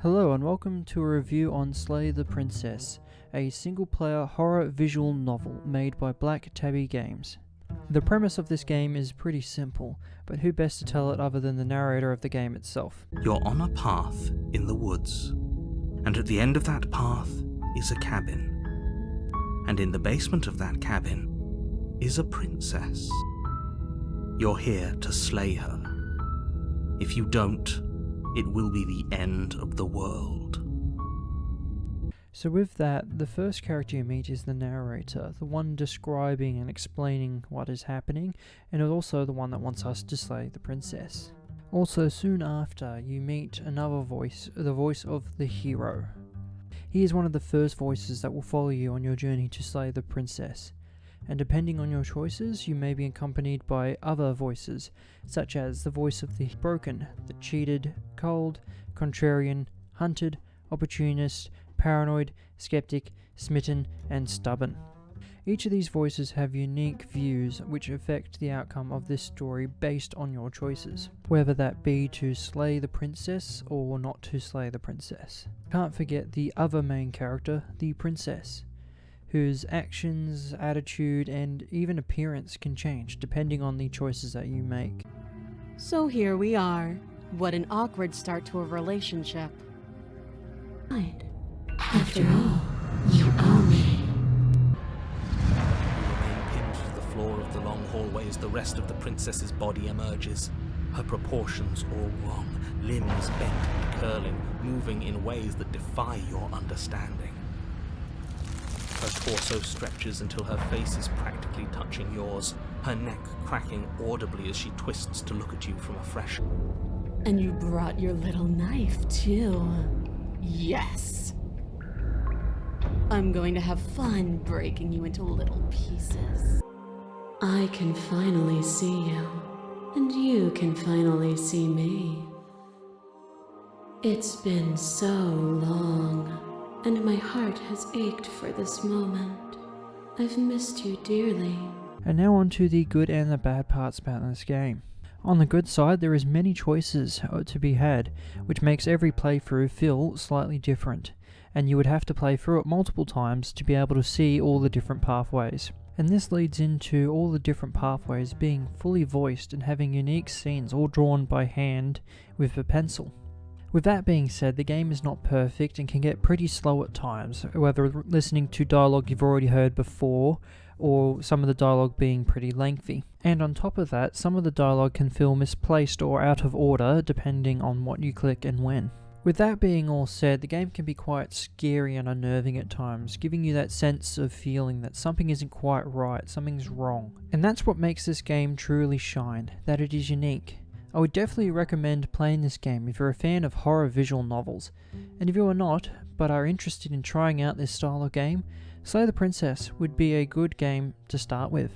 Hello and welcome to a review on Slay the Princess, a single-player horror visual novel made by Black Tabby Games. The premise of this game is pretty simple, but who best to tell it other than the narrator of the game itself? You're on a path in the woods, and at the end of that path is a cabin. And in the basement of that cabin is a princess. You're here to slay her. If you don't, it will be the end of the world. So with that, the first character you meet is the narrator, the one describing and explaining what is happening, and also the one that wants us to slay the princess. Also, soon after, you meet another voice, the voice of the hero. He is one of the first voices that will follow you on your journey to slay the princess, and depending on your choices, you may be accompanied by other voices, such as the voice of the broken, the cheated, cold, contrarian, hunted, opportunist, paranoid, skeptic, smitten, and stubborn. Each of these voices have unique views which affect the outcome of this story based on your choices, whether that be to slay the princess or not to slay the princess. Can't forget the other main character, the princess, whose actions, attitude, and even appearance can change depending on the choices that you make. So here we are. What an awkward start to a relationship. After all, you owe me. You remain pinned to the floor of the long hallway as the rest of the princess's body emerges. Her proportions all wrong, limbs bent and curling, moving in ways that defy your understanding. Her torso stretches until her face is practically touching yours, her neck cracking audibly as she twists to look at you from afresh. And you brought your little knife, too. Yes! I'm going to have fun breaking you into little pieces. I can finally see you, and you can finally see me. It's been so long, and my heart has ached for this moment. I've missed you dearly. And now on to the good and the bad parts about this game. On the good side, there is many choices to be had, which makes every playthrough feel slightly different, and you would have to play through it multiple times to be able to see all the different pathways. And this leads into all the different pathways being fully voiced and having unique scenes all drawn by hand with a pencil. With that being said, the game is not perfect and can get pretty slow at times, whether listening to dialogue you've already heard before, or some of the dialogue being pretty lengthy. And on top of that, some of the dialogue can feel misplaced or out of order depending on what you click and when. With that being all said, the game can be quite scary and unnerving at times, giving you that sense of feeling that something isn't quite right, something's wrong. And that's what makes this game truly shine, that it is unique. I would definitely recommend playing this game if you're a fan of horror visual novels, and if you are not, but are interested in trying out this style of game, Slay the Princess would be a good game to start with.